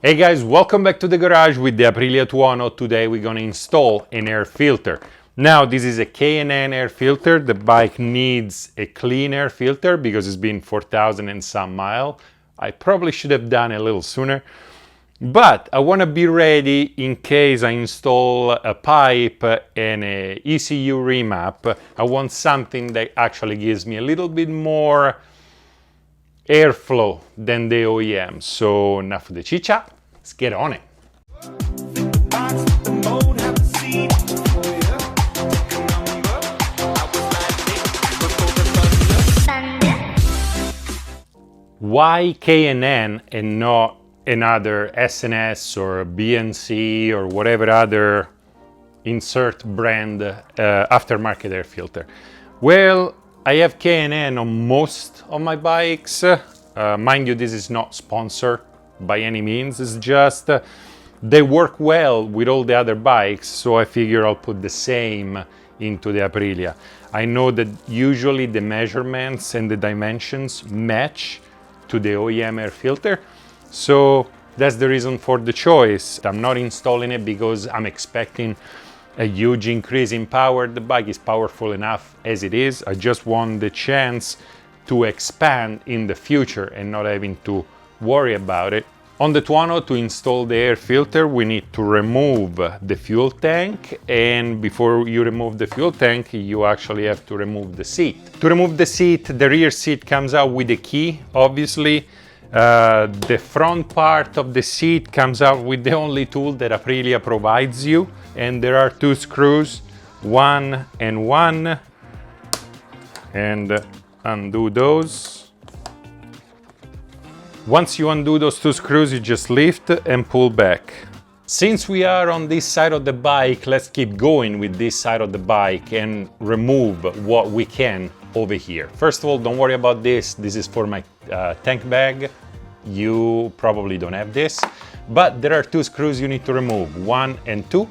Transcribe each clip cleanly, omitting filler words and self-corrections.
Hey guys, welcome back to the garage with the Aprilia Tuono. Today we're gonna install an air filter. Now this is a K&N air filter. The bike needs a clean air filter because it's been 4,000 and some miles. I probably should have done it a little sooner, but I want to be ready in case I install a pipe and a ECU remap. I want something that actually gives me a little bit more airflow than the OEM. So enough of the chicha, let's get on it. Why K&N and not another SNS or BNC or whatever other insert brand aftermarket air filter? Well, I have K&N on most of my bikes. Mind you, this is not sponsored by any means. It's just they work well with all the other bikes, so I figure I'll put the same into the Aprilia. I know that usually the measurements and the dimensions match to the OEM air filter, so that's the reason for the choice. I'm not installing it because I'm expecting a huge increase in power. The bike is powerful enough as it is. I just want the chance to expand in the future and not having to worry about it. On the Tuono, to install the air filter, we need to remove the fuel tank, and before you remove the fuel tank, you actually have to remove the seat. To remove the seat, the rear seat comes out with a key, obviously. The front part of the seat comes out with the only tool that Aprilia provides you, and there are two screws, one, and undo those. Once you undo those two screws, you just lift and pull back. Since we are on this side of the bike, let's keep going with this side of the bike and remove what we can over here. First of all, don't worry about this. This is for my tank bag. You probably don't have this, but there are two screws you need to remove, 1 and 2,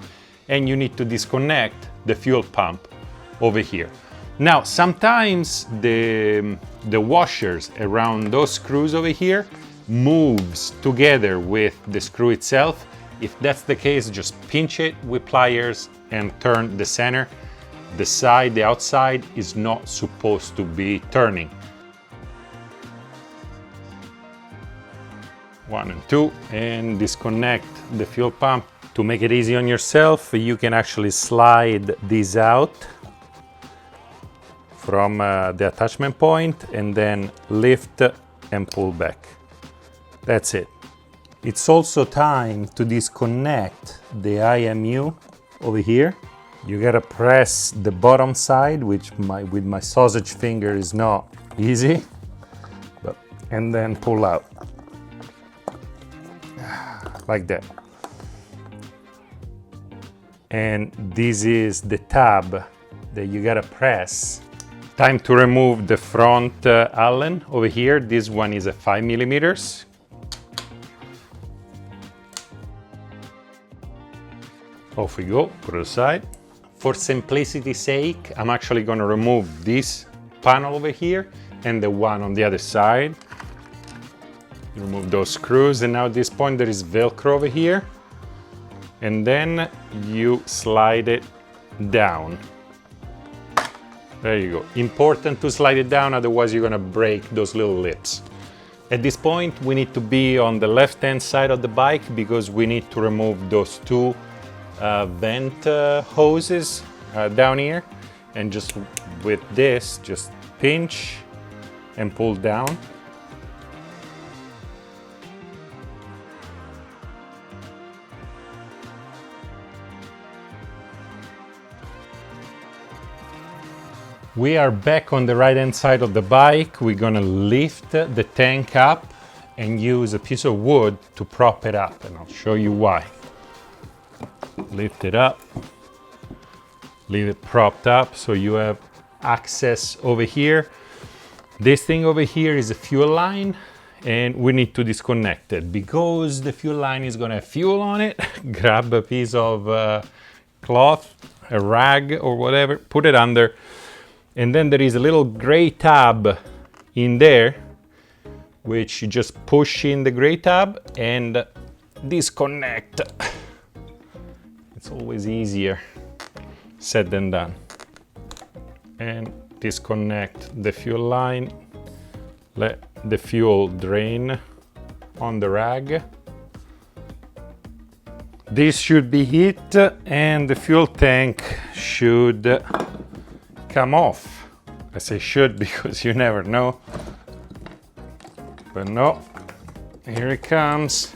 and you need to disconnect the fuel pump over here. Now, sometimes the washers around those screws over here moves together with the screw itself. If that's the case, just pinch it with pliers and turn the center. The outside is not supposed to be turning. 1 and 2, and disconnect the fuel pump. To make it easy on yourself, you can actually slide these out from the attachment point and then lift and pull back. That's it. It's also time to disconnect the IMU over here. You gotta press the bottom side, which with my sausage finger is not easy, and then pull out. Like that. And this is the tab that you gotta press. Time to remove the front Allen over here. This one is a 5 millimeters. Off we go, put it aside. For simplicity's sake, I'm actually gonna remove this panel over here and the one on the other side. Remove those screws, and now at this point there is Velcro over here, and then you slide it down. There you go. Important to slide it down, otherwise you're gonna break those little lips. At this point we need to be on the left hand side of the bike because we need to remove those two vent hoses down here, and just with this, just pinch and pull down. We are back on the right hand side of the bike. We're gonna lift the tank up and use a piece of wood to prop it up, and I'll show you why. Lift it up, leave it propped up so you have access over here. This thing over here is a fuel line, and we need to disconnect it. Because the fuel line is gonna have fuel on it, grab a piece of cloth, a rag or whatever, put it under. And then there is a little gray tab in there, which you just push in the gray tab and disconnect. It's always easier said than done. And disconnect the fuel line. Let the fuel drain on the rag. This should be hit and the fuel tank should come off. I say should because you never know. But no, here it comes.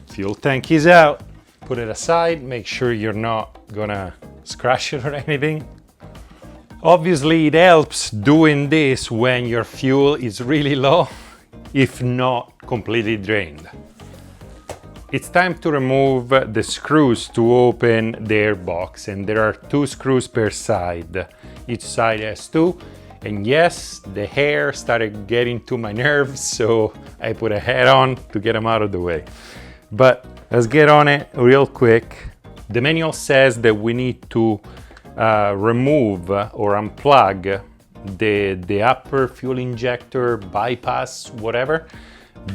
Fuel tank is out. Put it aside, make sure you're not gonna scratch it or anything. Obviously it helps doing this when your fuel is really low, if not completely drained. It's time to remove the screws to open the airbox, and there are 2 screws per side. Each side has 2, and yes, the hair started getting to my nerves, so I put a hat on to get them out of the way. But let's get on it real quick. The manual says that we need to remove or unplug the upper fuel injector, bypass, whatever.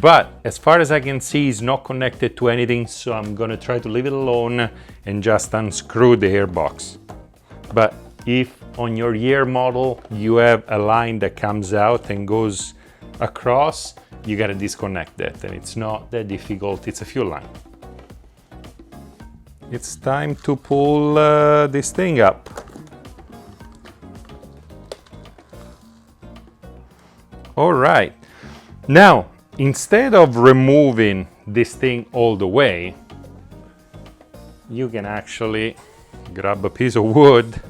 But as far as I can see, it's not connected to anything, so I'm gonna try to leave it alone and just unscrew the airbox. But if on your year model you have a line that comes out and goes across, you gotta disconnect that, and it's not that difficult, it's a fuel line. It's time to pull this thing up. All right, now instead of removing this thing all the way, you can actually grab a piece of wood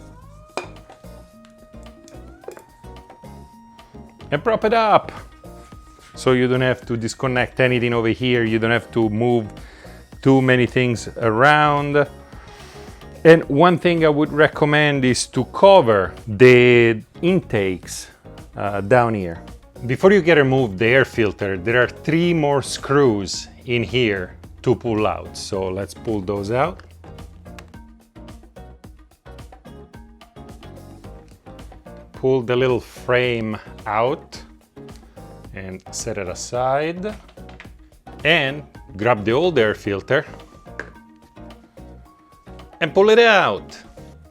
and prop it up. So you don't have to disconnect anything over here, you don't have to move too many things around. And one thing I would recommend is to cover the intakes down here. Before you can remove the air filter, there are 3 more screws in here to pull out. So let's pull those out. Pull the little frame out and set it aside. And grab the old air filter and pull it out.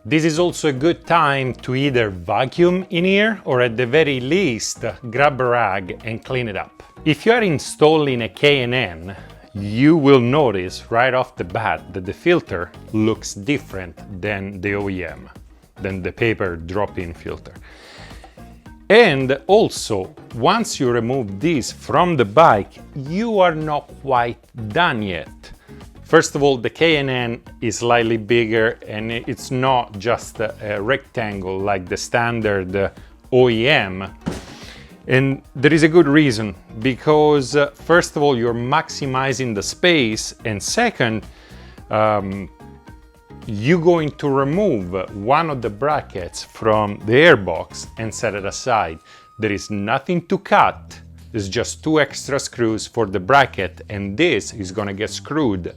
This is also a good time to either vacuum in here or at the very least grab a rag and clean it up. If you are installing a K&N, you will notice right off the bat that the filter looks different than the OEM, than the paper drop-in filter. And also, once you remove this from the bike, you are not quite done yet. First of all, the K&N is slightly bigger and it's not just a rectangle like the standard OEM. And there is a good reason, because first of all, you're maximizing the space, and second, you're going to remove one of the brackets from the airbox and set it aside. There is nothing to cut, there's just 2 extra screws for the bracket, and this is gonna get screwed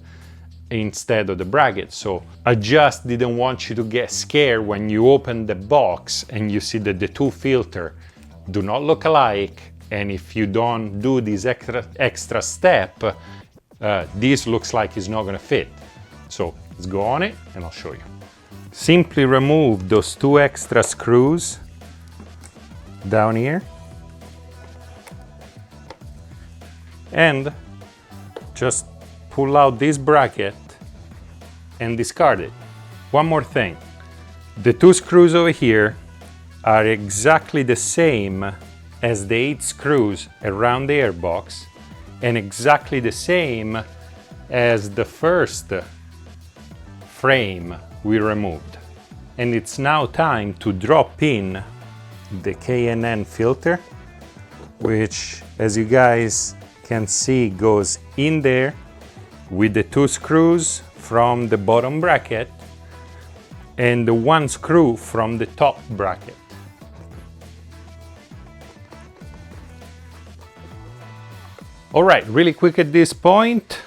instead of the bracket. So I just didn't want you to get scared when you open the box and you see that the 2 filters do not look alike, and if you don't do this extra step, this looks like it's not gonna fit. So let's go on it and I'll show you. Simply remove those 2 extra screws down here and just pull out this bracket and discard it. One more thing, the 2 screws over here are exactly the same as the 8 screws around the airbox and exactly the same as the first frame we removed. And it's now time to drop in the K&N filter, which, as you guys can see, goes in there with the 2 screws from the bottom bracket and the 1 screw from the top bracket. All right, really quick at this point,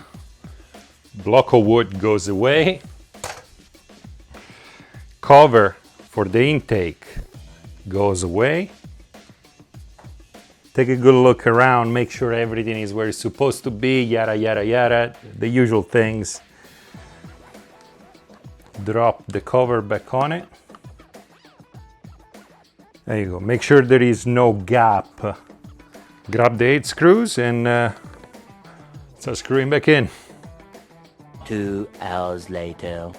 block of wood goes away, cover for the intake goes away, take a good look around, make sure everything is where it's supposed to be, yada, yada, yada, the usual things. Drop the cover back on it. There you go. Make sure there is no gap. Grab the 8 screws and start screwing back in. 2 hours later.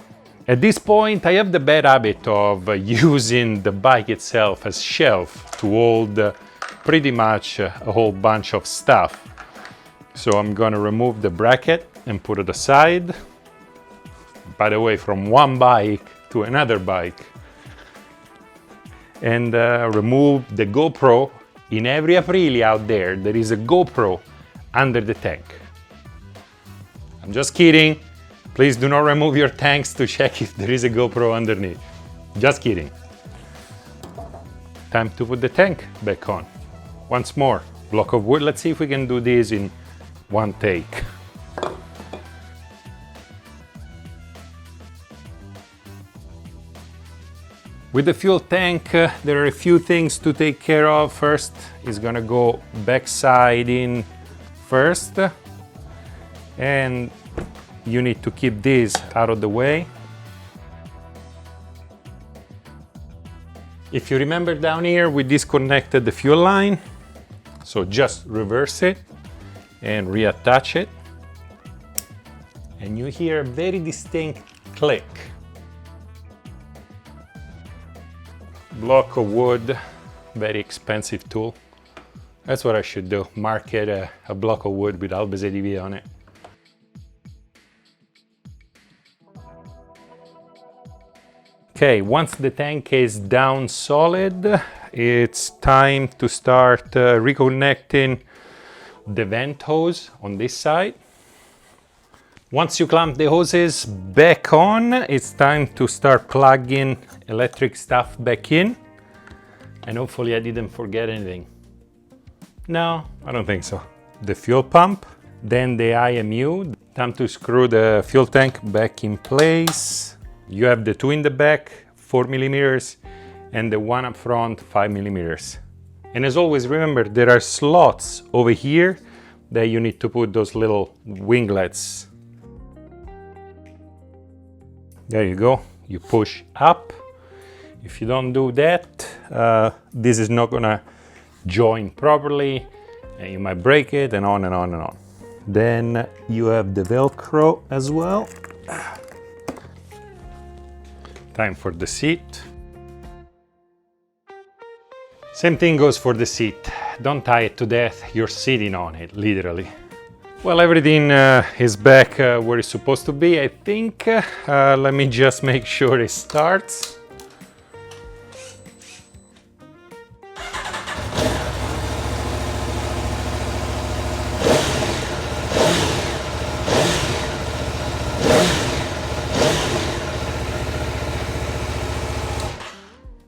At this point, I have the bad habit of using the bike itself as shelf to hold pretty much a whole bunch of stuff. So I'm gonna remove the bracket and put it aside. By the way, from one bike to another bike. And remove the GoPro. In every Aprilia out there, there is a GoPro under the tank. I'm just kidding. Please do not remove your tanks to check if there is a GoPro underneath. Just kidding. Time to put the tank back on. Once more, block of wood. Let's see if we can do this in one take. With the fuel tank, there are a few things to take care of. First, it's gonna go backside in first. And you need to keep this out of the way. If you remember down here, we disconnected the fuel line. So just reverse it and reattach it. And you hear a very distinct click. Block of wood, very expensive tool. That's what I should do, market a block of wood with albesadv on it. Okay, once the tank is down solid, it's time to start reconnecting the vent hose on this side. Once you clamp the hoses back on, it's time to start plugging electric stuff back in. And hopefully I didn't forget anything. No, I don't think so. The fuel pump, then the IMU. Time to screw the fuel tank back in place. You have the 2 in the back, 4 millimeters, and the one up front, 5 millimeters. And as always, remember, there are slots over here that you need to put those little winglets. There you go, you push up. If you don't do that, this is not gonna join properly, and you might break it, and on and on and on. Then you have the Velcro as well. Time for the seat. Same thing goes for the seat. Don't tie it to death, you're sitting on it, literally. Well, everything is back where it's supposed to be, I think. Let me just make sure it starts.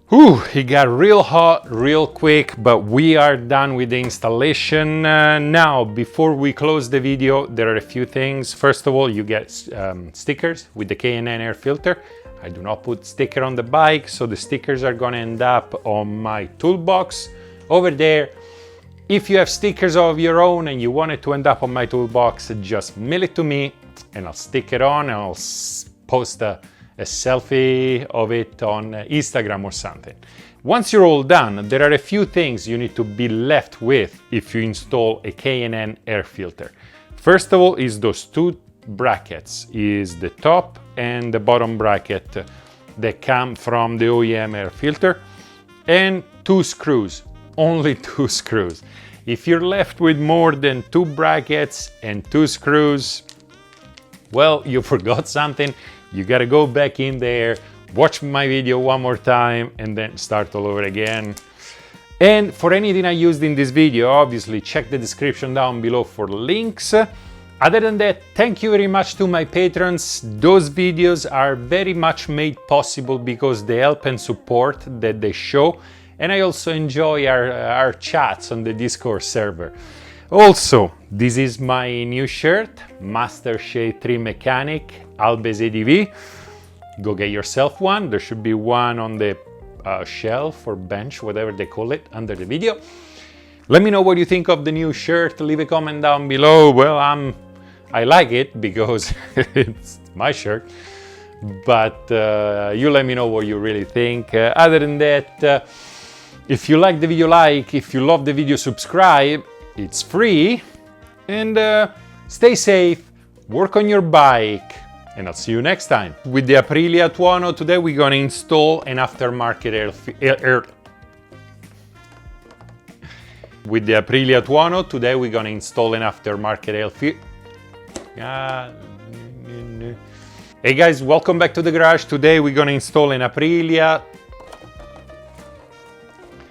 Whew, it got real hot real quick, but we are done with the installation. Now, before we close the video, there are a few things. First of all, you get stickers with the K&N air filter. I do not put sticker on the bike, so the stickers are gonna end up on my toolbox over there. If you have stickers of your own and you want it to end up on my toolbox, just mail it to me and I'll stick it on and I'll post a selfie of it on Instagram or something. Once you're all done, there are a few things you need to be left with if you install a K&N air filter. First of all is those 2 brackets, is the top and the bottom bracket that come from the OEM air filter, and 2 screws, only 2 screws. If you're left with more than 2 brackets and 2 screws, well, you forgot something. You gotta go back in there, watch my video one more time, and then start all over again. And for anything I used in this video, obviously check the description down below for links. Other than that, thank you very much to my patrons. Those videos are very much made possible because the help and support that they show, and I also enjoy our chats on the Discord server. Also, this is my new shirt, Master Shade 3 Mechanic, albesadv. Go get yourself one. There should be one on the shelf or bench, whatever they call it, under the video. Let me know what you think of the new shirt. Leave a comment down below. Well, I like it because it's my shirt. But you let me know what you really think. Other than that, if you like the video, like. If you love the video, subscribe. It's free. And stay safe. Work on your bike. And I'll see you next time. With the Aprilia Tuono, today we're gonna install an aftermarket With the Aprilia Tuono, today we're gonna install an aftermarket Hey guys, welcome back to the garage. Today we're gonna install an Aprilia